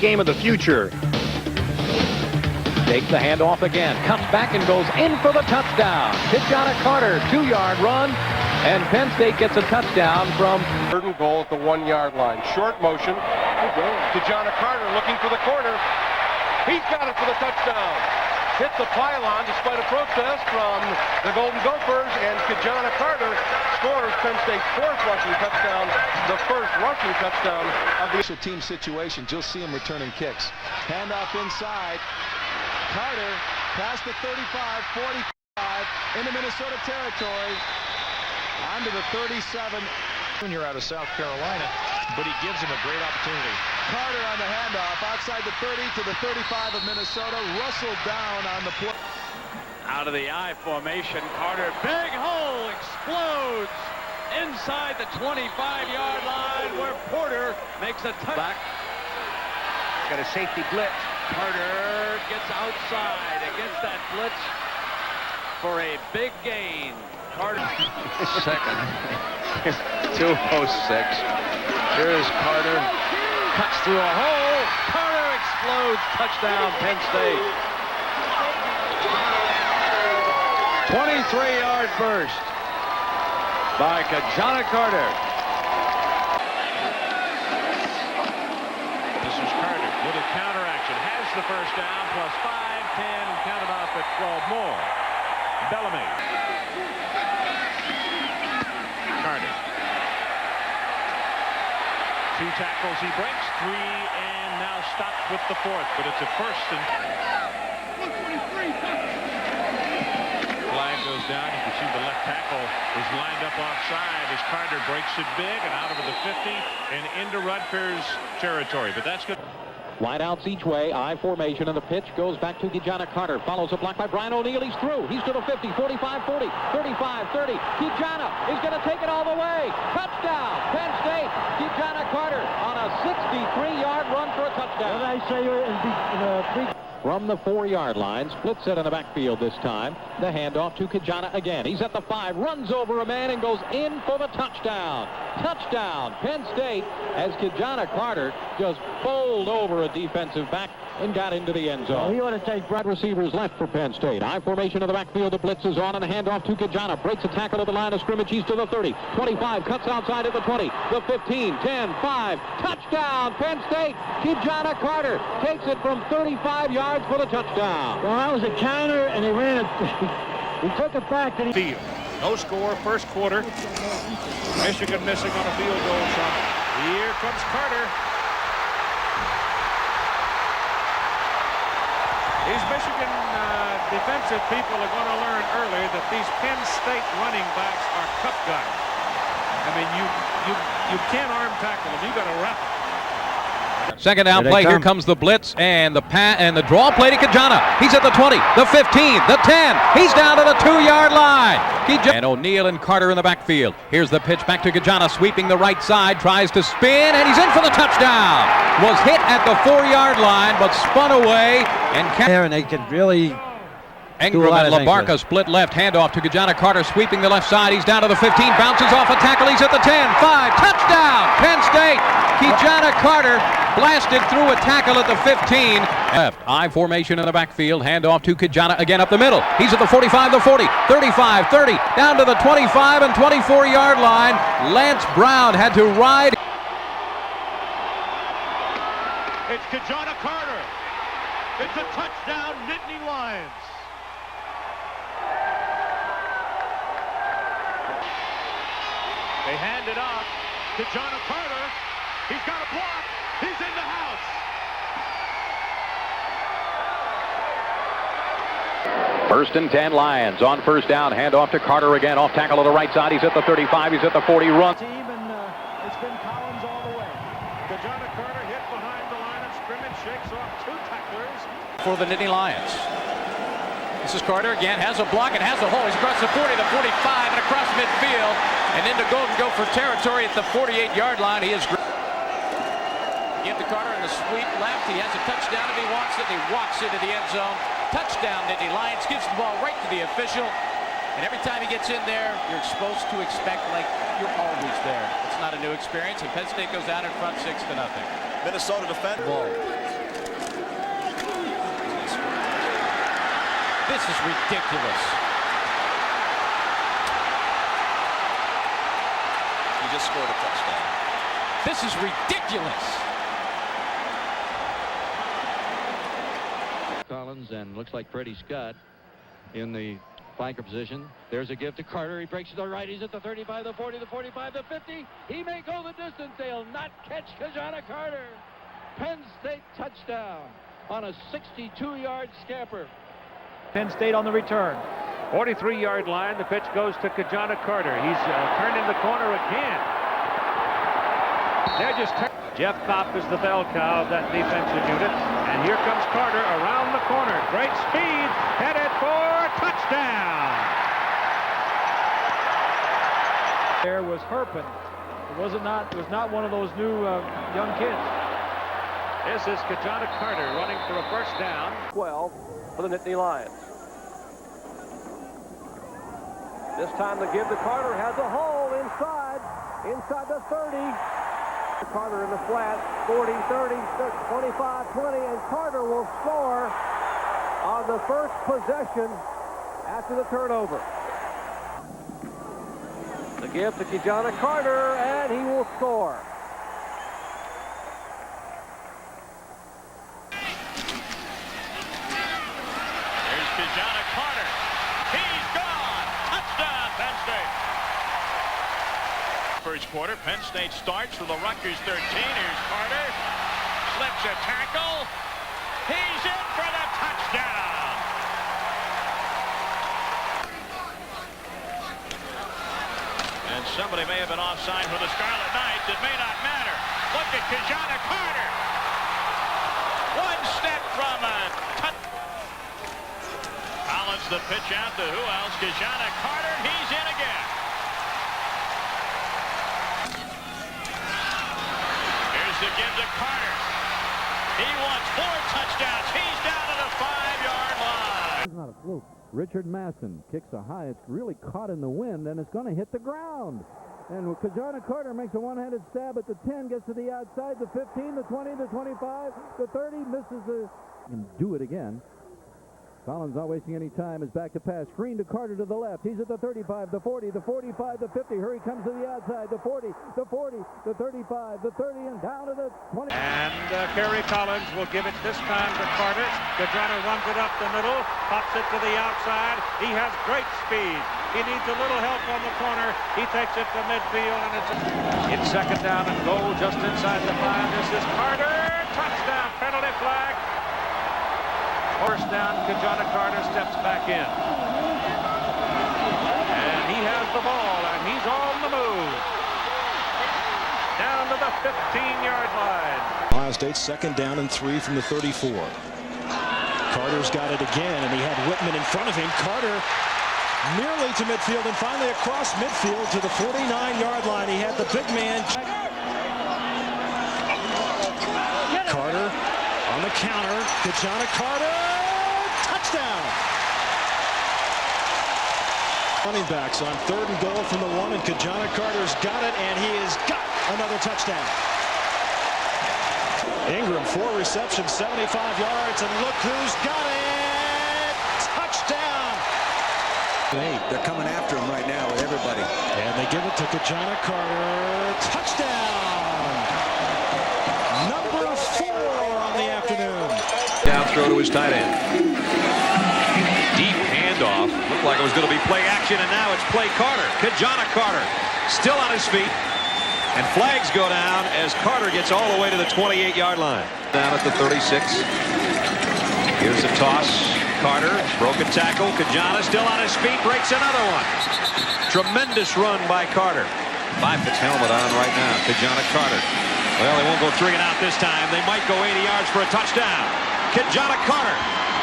game of the future. Takes the handoff again, cuts back and goes in for the touchdown. KI-Jana Carter, 2-yard run, and Penn State gets a touchdown from third and goal at the 1-yard line. Short motion. KI-Jana Carter looking for the corner. He's got it for the touchdown. Hit the pylon despite a protest from the Golden Gophers, and KI-Jana Carter scores Penn State's 4th rushing touchdown, the 1st rushing touchdown of the special team situations. You'll see him returning kicks. Handoff inside. Carter past the 35, 45 into Minnesota territory. Onto the 37. Junior out of South Carolina, but he gives him a great opportunity. Carter on the handoff outside the 30 to the 35 of Minnesota. Russell down on the play. Out of the I formation, Carter, big hole, explodes inside the 25-yard line where Porter makes a touchback. got a safety blitz. Carter gets outside against that blitz for a big gain. Carter. Second. 206. Here's Carter. Cuts through a hole. Carter explodes. Touchdown, Penn State. 23-yard burst by KI-Jana Carter. This is Carter with a counteraction. Has the first down, plus 5, 10, counted off at 12 more. Bellamy. Carter. 2 tackles he breaks, 3, and now stops with the 4th, but it's a first and... Flag goes down. You can see the left tackle is lined up offside as Carter breaks it big and out over the 50 and into Rutgers territory, but that's good. Wide outs each way, I formation, and the pitch goes back to KI-Jana Carter. Follows a block by Brian O'Neill. He's through. He's to the 50, 45, 40, 35, 30. KI-Jana is going to take it all the way. Touchdown, Penn State. KI-Jana Carter on a 63-yard run for a touchdown. What I say in the From the 4-yard line, splits it in the backfield this time. The handoff to KI-Jana again. He's at the 5, runs over a man and goes in for the touchdown. Touchdown, Penn State, as KI-Jana Carter just bowled over a defensive back and got into the end zone. He ought to take Wide receivers left for Penn State. I formation of the backfield. The blitz is on and a handoff to KI-Jana. Breaks a tackle at the line of scrimmage. He's to the 30, 25, cuts outside at the 20, the 15, 10, 5. Touchdown, Penn State. KI-Jana Carter takes it from 35 yards for the touchdown. Well, that was a counter, and he ran it. He took it back. And Field. No score, first quarter. Michigan missing on a field goal try. Here comes Carter. These Michigan defensive people are going to learn early that these Penn State running backs are cup guys. I mean, you can't arm tackle them. You got to wrap them. Second down play. Here comes the blitz and the draw play to KI-Jana. He's at the 20, the 15, the 10. He's down to the 2-yard line. And O'Neill and Carter in the backfield. Here's the pitch back to KI-Jana, sweeping the right side, tries to spin, and he's in for the touchdown. Was hit at the 4-yard line, but spun away and there, and they could really. Ingram and LaBarca split left, handoff to KI-Jana Carter, sweeping the left side. He's down to the 15, bounces off a tackle. He's at the 10, 5, touchdown, Penn State. KI-Jana Carter blasted through a tackle at the 15. Left, I formation in the backfield, handoff to KI-Jana again up the middle. He's at the 45, the 40, 35, 30, down to the 25 and 24-yard line. Lance Brown had to ride. It's KI-Jana Carter. It's a touchdown, Nittany Lions. They hand it off to KI-Jana Carter. He's got a block. He's in the house. First and 10 Lions on first down. Handoff to Carter again. Off tackle to the right side. He's at the 35. He's at the 40. Run. Team, and it's been Collins all the way. KI-Jana Carter hit behind the line of scrimmage, shakes off 2 tacklers. For the Nittany Lions. This is Carter again. Has a block and has a hole. He's across the 40, the 45, and across midfield. And into Golden Gopher territory at the 48-yard line. He is great. Give to Carter in the sweep left. He has a touchdown if he wants it. He walks into the end zone. Touchdown, Nittany Lions. Gives the ball right to the official. And every time he gets in there, you're supposed to expect like you're always there. It's not a new experience. And Penn State goes down in front 6-0. Minnesota defender. Ball. This is ridiculous. He just scored a touchdown. This is ridiculous. Collins, and looks like Freddie Scott in the flanker position. There's a give to Carter. He breaks to the right. He's at the 35, the 40, the 45, the 50. He may go the distance. They'll not catch KI-Jana Carter. Penn State touchdown on a 62-yard scamper. Penn State on the return. 43-yard line. The pitch goes to KI-Jana Carter. He's turned in the corner again. They're just Jeff Kopp is the bell cow of that defensive unit. And here comes Carter around the corner. Great speed. Headed for touchdown. There was Herpin. It was not one of those new young kids. This is KI-Jana Carter running for a first down. 12 for the Nittany Lions. This time the give to Carter has a hole inside the 30. Carter in the flat, 40, 30, 25, 20, and Carter will score on the first possession after the turnover. The give to KI-Jana Carter, and he will score. There's KI-Jana Carter. He's gone. Touchdown, Penn State. First quarter, Penn State starts with the Rutgers 13. Here's Carter. Slips a tackle. He's in for the touchdown. And somebody may have been offside for the Scarlet Knights. It may not matter. Look at KI-Jana Carter. One step from a touch. Collins the pitch out to who else? KI-Jana Carter. He's in again. Here's the give to Carter. He wants 4 touchdowns. He's down at the 5-yard line. It's not a fluke. Richard Masson kicks a high. It's really caught in the wind, and it's going to hit the ground. And KI-Jana Carter makes a one-handed stab at the 10, gets to the outside, the 15, the 20, the 25, the 30, misses the... And do it again. Collins not wasting any time, is back to pass. Screen to Carter to the left. He's at the 35, the 40, the 45, the 50. Hurry comes to the outside, the 40, the 40, the 35, the 30, and down to the 20. And Kerry Collins will give it this time to Carter. KI-Jana runs it up the middle, pops it to the outside. He has great speed. He needs a little help on the corner. He takes it to midfield, and it's second down and goal just inside the 5. This is Carter. Touchdown, penalty flag. First down, KI-Jana Carter steps back in. And he has the ball, and he's on the move. Down to the 15-yard line. Ohio State second down and 3 from the 34. Carter's got it again, and he had Whitman in front of him. Carter nearly to midfield, and finally across midfield to the 49-yard line. He had the big man. Carter on the counter. KI-Jana Carter. Touchdown. Running backs on 3rd and goal from the 1, and KI-Jana Carter's got it, and he has got another touchdown. Ingram, 4 receptions, 75 yards, and look who's got it! Touchdown! Hey, they're coming after him right now with everybody. And they give it to KI-Jana Carter. Touchdown! Number 4 on the afternoon. Down throw to his tight end. Deep handoff. Looked like it was going to be play action, and now it's play Carter. KI-Jana Carter still on his feet. And flags go down as Carter gets all the way to the 28-yard line. Down at the 36. Here's a toss. Carter, broken tackle. KI-Jana still on his feet, breaks another one. Tremendous run by Carter. Puts helmet on right now. KI-Jana Carter. Well, they won't go 3 and out this time. They might go 80 yards for a touchdown. KI-Jana Carter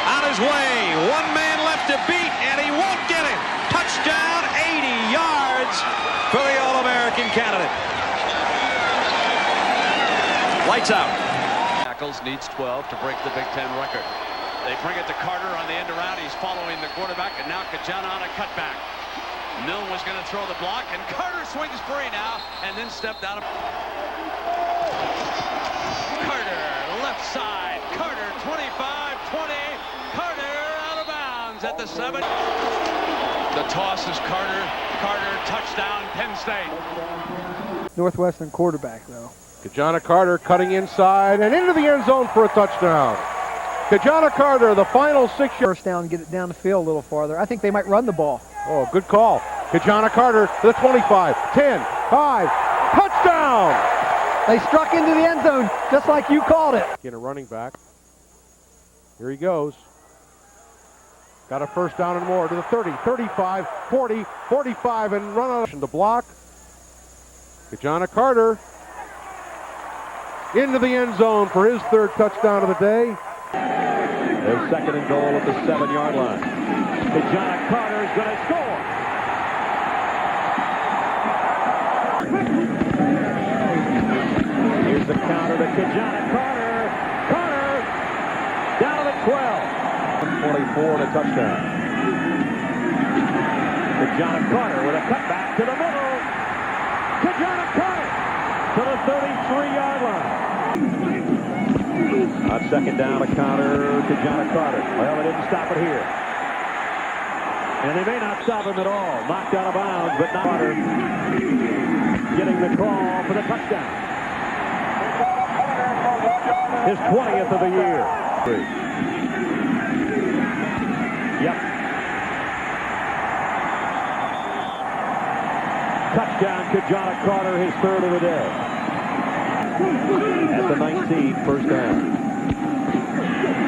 on his way. 1 man left to beat, and he won't get it. Touchdown, 80 yards for the All-American candidate. Lights out. Tackles, needs 12 to break the Big Ten record. They bring it to Carter on the end around. He's following the quarterback, and now KI-Jana on a cutback. Milne was going to throw the block, and Carter swings free now, and then stepped out of... Carter, left side. Carter, 25-20. Carter out of bounds at the the 7. The toss is Carter. Carter, touchdown, Penn State. Northwestern quarterback, though. K-Jana Carter cutting inside and into the end zone for a touchdown. K-Jana Carter, the final 6 yards. First down, get it down the field a little farther. I think they might run the ball. Oh, good call. K-Jana Carter to the 25, 10, 5, touchdown! They struck into the end zone just like you called it. In a running back. Here he goes. Got a first down and more to the 30, 35, 40, 45, and run out to block. K-Jana Carter into the end zone for his 3rd touchdown of the day. There's 2nd and goal at the 7-yard line. K-Jana Carter is going to score. Here's the counter to K-Jana Carter. Carter down to the 12. 24 and a touchdown. K-Jana Carter with a cutback to the middle. K-Jana Carter to the 33-yard line. On 2nd down, a counter to K-Jana Carter. Well, they didn't stop it here. And they may not stop him at all. Knocked out of bounds, but not Carter getting the call for the touchdown. His 20th of the year. Yep. Touchdown, K-Jana Carter, his 3rd of the day. At the 19, first down.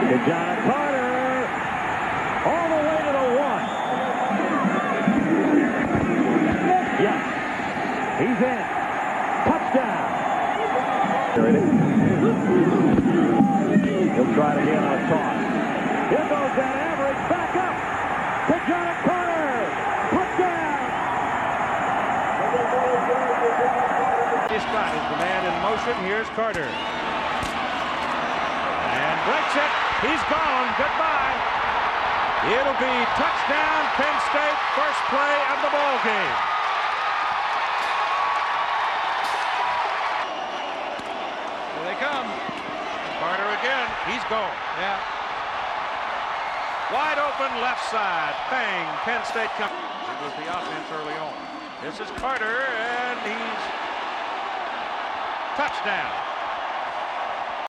K-Jana Carter all the way to the 1. Yes. He's in. Touchdown. He'll try it again on a toss. Here goes that average. Back up. K-Jana Carter. Touchdown. Scott is the man in motion. Here's Carter. And breaks it. He's gone. Goodbye. It'll be touchdown, Penn State. First play of the ball game. Here they come. Carter again. He's gone. Yeah. Wide open left side. Bang. Penn State comes. It was the offense early on. This is Carter, and he's touchdown.